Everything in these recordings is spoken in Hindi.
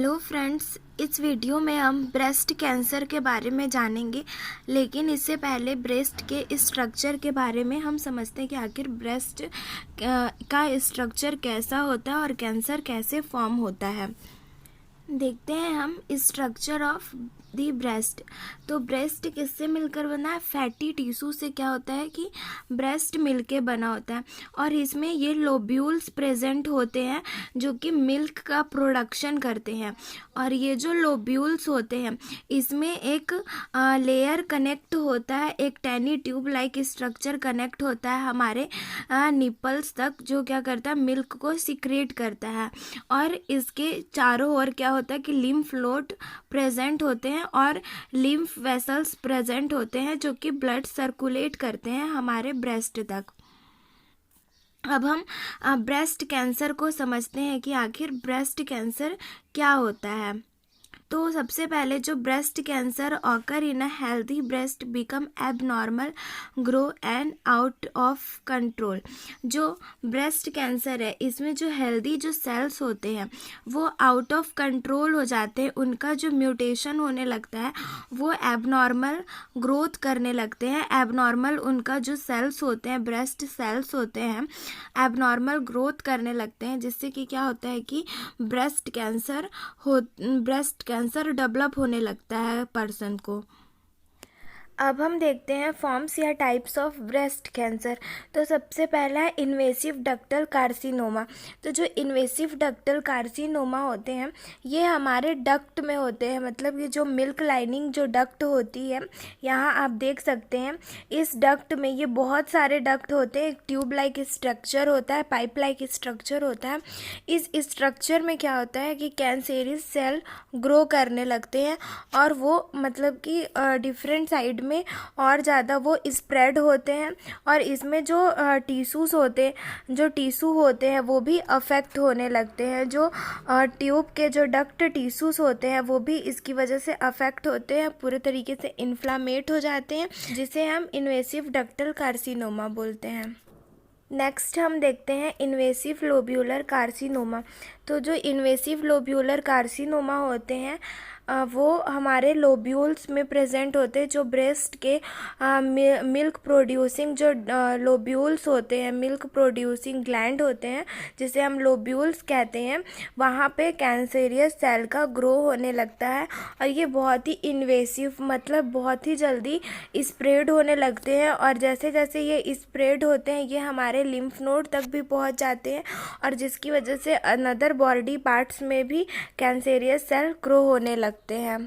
हेलो फ्रेंड्स, इस वीडियो में हम ब्रेस्ट कैंसर के बारे में जानेंगे। लेकिन इससे पहले ब्रेस्ट के स्ट्रक्चर के बारे में हम समझते हैं कि आखिर ब्रेस्ट का स्ट्रक्चर कैसा होता है और कैंसर कैसे फॉर्म होता है। देखते हैं हम स्ट्रक्चर ऑफ दी ब्रेस्ट। तो ब्रेस्ट किससे मिलकर बना है? फैटी टिश्यू से क्या होता है कि ब्रेस्ट मिलके बना होता है और इसमें ये लोब्यूल्स प्रेजेंट होते हैं जो कि मिल्क का प्रोडक्शन करते हैं। और ये जो लोब्यूल्स होते हैं इसमें एक लेयर कनेक्ट होता है, एक Taini tube like structure connect होता है हमारे निपल्स तक, जो क्या करता है मिल्क को सिक्रेट करता है। और इसके चारों ओर क्या होता है कि लिम्फ नोड प्रेजेंट होते हैं और लिम्फ वेसल्स प्रेजेंट होते हैं जो कि ब्लड सर्कुलेट करते हैं हमारे ब्रेस्ट तक। अब हम ब्रेस्ट कैंसर को समझते हैं कि आखिर ब्रेस्ट कैंसर क्या होता है। तो सबसे पहले जो breast cancer occur in a healthy breast become abnormal, grow and out of control. जो ब्रेस्ट कैंसर है इसमें जो हेल्दी जो सेल्स होते हैं वो आउट ऑफ कंट्रोल हो जाते हैं, उनका जो म्यूटेशन होने लगता है वो एबनॉर्मल ग्रोथ करने लगते हैं। एबनॉर्मल उनका जो सेल्स होते हैं, ब्रेस्ट सेल्स होते हैं, एबनॉर्मल ग्रोथ करने लगते हैं, जिससे कि क्या होता है कि ब्रेस्ट कैंसर डेवलप होने लगता है पर्सन को। अब हम देखते हैं फॉर्म्स या टाइप्स ऑफ ब्रेस्ट कैंसर। तो सबसे पहला है इन्वेसिव डक्टल कार्सिनोमा। तो जो इन्वेसिव डक्टल कार्सिनोमा होते हैं ये हमारे डक्ट में होते हैं, मतलब ये जो मिल्क लाइनिंग जो डक्ट होती है, यहाँ आप देख सकते हैं इस डक्ट में ये बहुत सारे डक्ट होते हैं, एक ट्यूब लाइक स्ट्रक्चर होता है, पाइप लाइक स्ट्रक्चर होता है। इस स्ट्रक्चर में क्या होता है कि कैंसरियस सेल ग्रो करने लगते हैं और वो मतलब कि डिफरेंट साइड में और ज़्यादा वो स्प्रेड होते हैं और इसमें जो टिश्यू होते हैं वो भी अफेक्ट होने लगते हैं। जो ट्यूब के जो डक्ट टिश्यूज होते हैं वो भी इसकी वजह से अफेक्ट होते हैं, पूरे तरीके से इन्फ्लामेट हो जाते हैं, जिसे हम इन्वेसिव डक्टल कार्सिनोमा बोलते हैं। नेक्स्ट हम देखते हैं इन्वेसिव लोब्यूलर कार्सिनोमा। तो जो इन्वेसिव लोब्यूलर कार्सिनोमा होते हैं वो हमारे लोब्यूल्स में प्रेजेंट होते हैं। जो ब्रेस्ट के मिल्क प्रोड्यूसिंग जो लोब्यूल्स होते हैं, मिल्क प्रोड्यूसिंग ग्लैंड होते हैं जिसे हम लोब्यूल्स कहते हैं, वहाँ पे कैंसरियस सेल का ग्रो होने लगता है और ये बहुत ही इन्वेसिव, मतलब बहुत ही जल्दी स्प्रेड होने लगते हैं। और जैसे जैसे ये स्प्रेड होते हैं ये हमारे लिम्फ नोड तक भी पहुँच जाते हैं और जिसकी वजह से अनदर बॉडी पार्ट्स में भी कैंसरियस सेल ग्रो होने लगते हैं।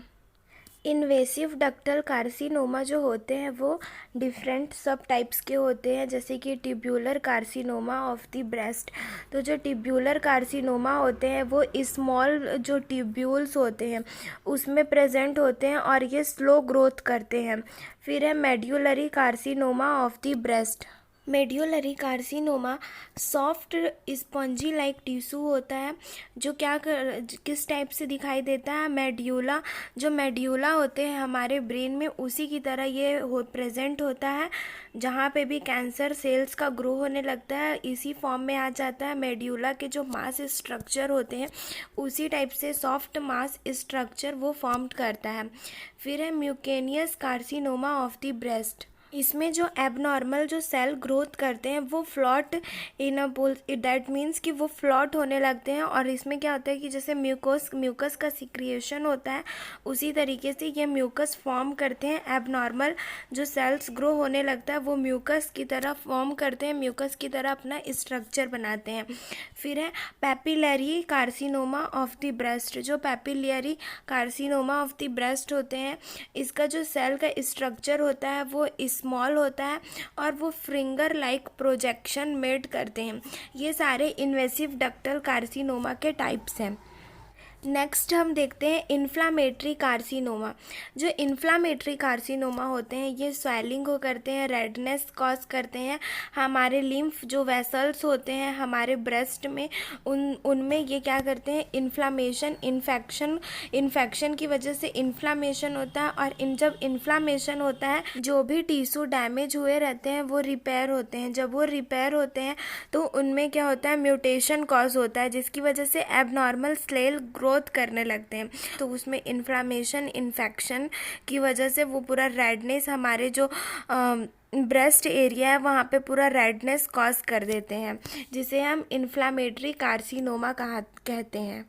इन्वेसिव डक्टल कार्सिनोमा जो होते हैं वो डिफरेंट सब टाइप्स के होते हैं, जैसे कि tubular carcinoma of the breast. तो जो ट्यूब्यूलर कार्सिनोमा होते हैं वो स्मॉल जो ट्यूब्यूल्स होते हैं उसमें प्रेजेंट होते हैं और ये स्लो ग्रोथ करते हैं। फिर है medullary carcinoma of the breast. Medullary carcinoma soft spongy like tissue होता है जो किस टाइप से दिखाई देता है? मेड्यूला, जो मेड्यूला होते हैं हमारे ब्रेन में उसी की तरह ये प्रेजेंट होता है। जहाँ पे भी कैंसर सेल्स का ग्रो होने लगता है इसी फॉर्म में आ जाता है। मेड्यूला के जो मास स्ट्रक्चर होते हैं उसी टाइप से सॉफ्ट मास स्ट्रक्चर वो फॉर्म करता है। फिर है म्यूकेनियस कार्सिनोमा ऑफ द ब्रेस्ट। इसमें जो एबनॉर्मल जो सेल ग्रोथ करते हैं वो फ्लॉट इन अ बोल, दैट मीन्स कि वो फ्लॉट होने लगते हैं और इसमें क्या होता है कि जैसे म्यूकस का सिक्रिएशन होता है उसी तरीके से ये म्यूकस फॉर्म करते हैं। एबनॉर्मल जो सेल्स ग्रो होने लगता है वो म्यूकस की तरह फॉर्म करते हैं, म्यूकस की तरह अपना स्ट्रक्चर बनाते हैं। फिर है papillary carcinoma of the breast. जो papillary carcinoma of the breast होते हैं इसका जो सेल का स्ट्रक्चर होता है वो स्मॉल होता है और वो फिंगर लाइक प्रोजेक्शन मेड करते हैं। ये सारे इन्वेसिव डक्टल कार्सिनोमा के टाइप्स हैं। नेक्स्ट हम देखते हैं इन्फ्लामेटरी कार्सिनोमा। जो इन्फ्लामेटरी कार्सिनोमा होते हैं ये स्वेलिंग को करते हैं, रेडनेस कॉज करते हैं। हमारे लिम्फ जो वेसल्स होते हैं हमारे ब्रेस्ट में उनमें ये क्या करते हैं? इन्फेक्शन की वजह से इन्फ्लामेशन होता है और जब इन्फ्लामेशन होता है जो भी टिश्यू डैमेज हुए रहते हैं वो रिपेयर होते हैं। जब वो रिपेयर होते हैं तो उनमें क्या होता है? म्यूटेशन कॉज होता है जिसकी वजह से एबनॉर्मल सेल ग्रोथ ग्रोथ करने लगते हैं, तो उसमें इन्फ्लामेशन, इन्फेक्शन की वजह से वो पूरा रेडनेस, हमारे जो ब्रेस्ट एरिया है वहाँ पे पूरा रेडनेस कॉज कर देते हैं, जिसे हम इन्फ्लामेटरी कार्सिनोमा कहते हैं।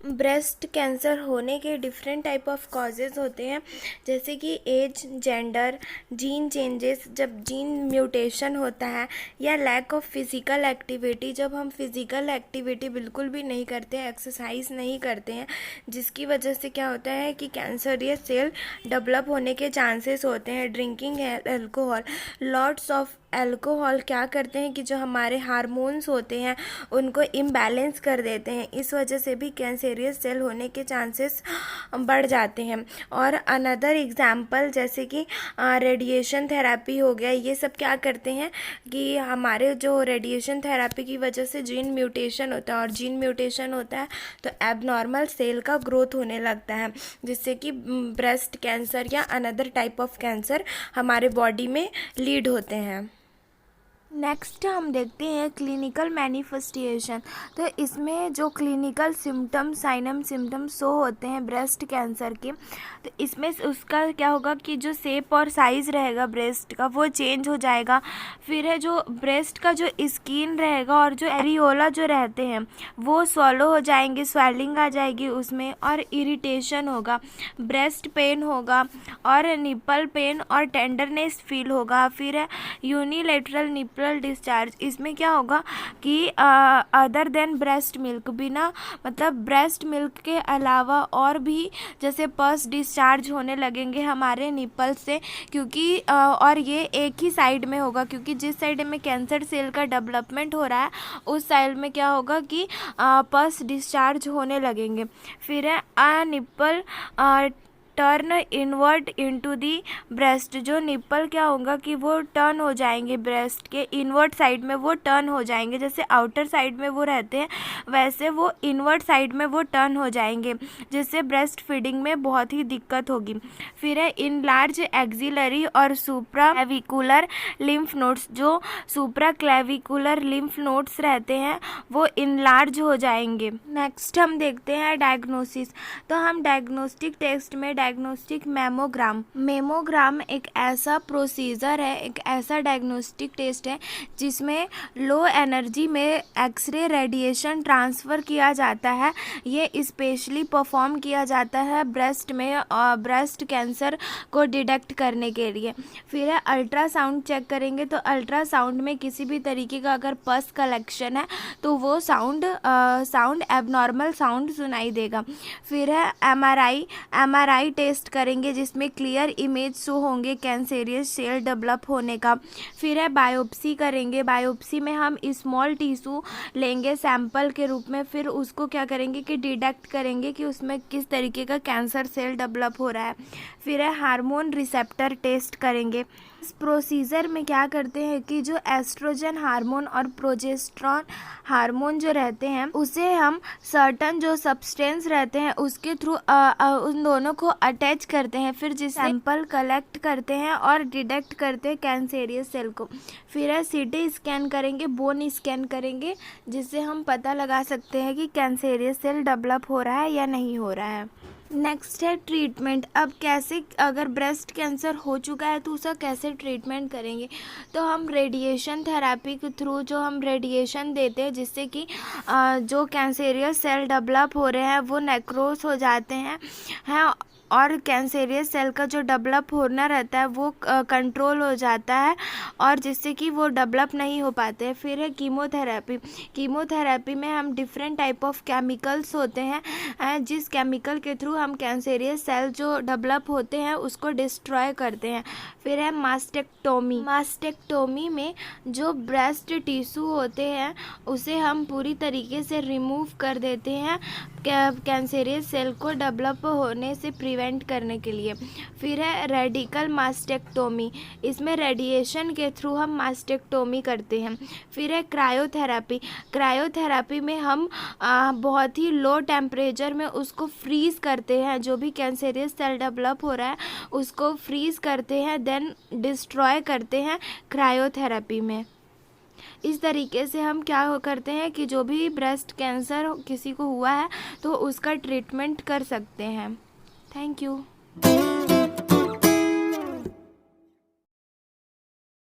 ब्रेस्ट कैंसर होने के डिफरेंट टाइप ऑफ कॉजेज़ होते हैं, जैसे कि एज, जेंडर, जीन चेंजेस, जब जीन म्यूटेशन होता है, या लैक ऑफ फिज़िकल एक्टिविटी, जब हम फिज़िकल एक्टिविटी बिल्कुल भी नहीं करते हैं, एक्सरसाइज नहीं करते हैं, जिसकी वजह से क्या होता है कि कैंसरियस सेल डेवलप होने के चांसेस होते हैं। Drinking alcohol, lots of alcohol क्या करते हैं कि जो हमारे हार्मोन्स होते हैं उनको इम्बैलेंस कर देते हैं, इस वजह से भी कैंसरियस सेल होने के चांसेस बढ़ जाते हैं। और अनदर एग्जांपल जैसे कि रेडिएशन थेरेपी हो गया, ये सब क्या करते हैं कि हमारे जो रेडिएशन थेरेपी की वजह से जीन म्यूटेशन होता है, और जीन म्यूटेशन होता है तो एबनॉर्मल सेल का ग्रोथ होने लगता है, जिससे कि ब्रेस्ट कैंसर या अनदर टाइप ऑफ कैंसर हमारे बॉडी में लीड होते हैं। नेक्स्ट हम देखते हैं क्लिनिकल मैनिफेस्टेशन। तो इसमें जो क्लिनिकल सिम्टम्स, साइनम सिम्टम्स शो होते हैं ब्रेस्ट कैंसर के, तो इसमें उसका क्या होगा कि जो शेप और साइज़ रहेगा ब्रेस्ट का वो चेंज हो जाएगा। फिर है जो ब्रेस्ट का जो स्किन रहेगा और जो एरियोला जो रहते हैं वो स्वॉलो हो जाएंगे, स्वेलिंग आ जाएगी उसमें, और इरिटेशन होगा, ब्रेस्ट पेन होगा, और निपल पेन और टेंडरनेस फील होगा। फिर है यूनिलेटरल निपल डिस्चार्ज, इसमें क्या होगा कि अदर देन ब्रेस्ट मिल्क, बिना मतलब ब्रेस्ट मिल्क के अलावा और भी जैसे पस डिस्चार्ज होने लगेंगे हमारे निपल से, क्योंकि और ये एक ही साइड में होगा, क्योंकि जिस साइड में कैंसर सेल का डेवलपमेंट हो रहा है उस साइड में क्या होगा कि पस डिस्चार्ज होने लगेंगे। फिर है nipple turn invert into the breast, जो निप्पल क्या होगा कि वो टर्न हो जाएंगे, ब्रेस्ट के इनवर्ट साइड में वो टर्न हो जाएंगे, जैसे आउटर साइड में वो रहते हैं वैसे वो इनवर्ट साइड में वो टर्न हो जाएंगे, जिससे ब्रेस्ट फीडिंग में बहुत ही दिक्कत होगी। फिर है इन लार्ज एक्सिलरी और सुप्रा क्लेविकुलर लिम्फ नोड्स, जो सुप्रा क्लेविकुलर लिम्फ नोड्स रहते हैं वो इनलार्ज हो जाएंगे। नेक्स्ट हम देखते हैं डायग्नोसिस। तो हम डायग्नोस्टिक टेस्ट में डायग्नोस्टिक मेमोग्राम एक ऐसा प्रोसीजर है, एक ऐसा डायग्नोस्टिक टेस्ट है जिसमें लो एनर्जी में एक्सरे रेडिएशन ट्रांसफ़र किया जाता है। ये स्पेशली परफॉर्म किया जाता है ब्रेस्ट में ब्रेस्ट कैंसर को डिटेक्ट करने के लिए। फिर है अल्ट्रासाउंड चेक करेंगे, तो अल्ट्रासाउंड में किसी भी तरीके का अगर पस कलेक्शन है तो वो साउंड एबनॉर्मल साउंड सुनाई देगा। फिर है एमआरआई टेस्ट करेंगे, जिसमें क्लियर इमेज शो होंगे कैंसरियस सेल डेवलप होने का। फिर है बायोप्सी करेंगे, बायोप्सी में हम स्मॉल टिश्यू लेंगे सैंपल के रूप में, फिर उसको क्या करेंगे कि डिटेक्ट करेंगे कि उसमें किस तरीके का कैंसर सेल डेवलप हो रहा है। फिर है हार्मोन रिसेप्टर टेस्ट करेंगे। इस प्रोसीजर में क्या करते हैं कि जो एस्ट्रोजन हार्मोन और प्रोजेस्टेरॉन हार्मोन जो रहते हैं उसे हम सर्टन जो सब्सटेंस रहते हैं उसके थ्रू उन दोनों को अटैच करते हैं, फिर जिस सैंपल कलेक्ट करते हैं और डिटेक्ट करते हैं कैंसरियस सेल को। फिर है सीटी स्कैन करेंगे, बोन स्कैन करेंगे, जिससे हम पता लगा सकते हैं कि कैंसरियस सेल डेवलप हो रहा है या नहीं हो रहा है। नेक्स्ट है ट्रीटमेंट। अब कैसे, अगर ब्रेस्ट कैंसर हो चुका है तो उसका कैसे ट्रीटमेंट करेंगे, तो हम रेडिएशन थेरेपी के थ्रू जो हम रेडिएशन देते हैं जिससे कि जो कैंसरियस सेल डेवलप हो रहे हैं वो नेक्रोस हो जाते हैं और कैंसरियस सेल का जो डेवलप होना रहता है वो कंट्रोल हो जाता है, और जिससे कि वो डेवलप नहीं हो पाते हैं। फिर है कीमोथेरेपी। कीमोथेरेपी में हम डिफरेंट टाइप ऑफ केमिकल्स होते हैं जिस केमिकल के थ्रू हम कैंसरियस सेल जो डेवलप होते हैं उसको डिस्ट्रॉय करते हैं। फिर है मास्टेक्टोमी। मास्टेक्टोमी में जो ब्रेस्ट टिश्यू होते हैं उसे हम पूरी तरीके से रिमूव कर देते हैं कैंसरियस सेल को डेवलप होने से प्रिवेंट करने के लिए। फिर है रेडिकल मास्टेक्टोमी, इसमें रेडिएशन के थ्रू हम मास्टेक्टोमी करते हैं। फिर है क्रायोथेरेपी। क्रायोथेरेपी में हम बहुत ही लो टेम्परेचर में उसको फ्रीज़ करते हैं, जो भी कैंसरियस सेल डेवलप हो रहा है उसको फ्रीज़ करते हैं, देन डिस्ट्रॉय करते हैं क्रायोथेरेपी में। इस तरीके से हम क्या करते हैं कि जो भी ब्रेस्ट कैंसर किसी को हुआ है तो उसका ट्रीटमेंट कर सकते हैं। Thank you.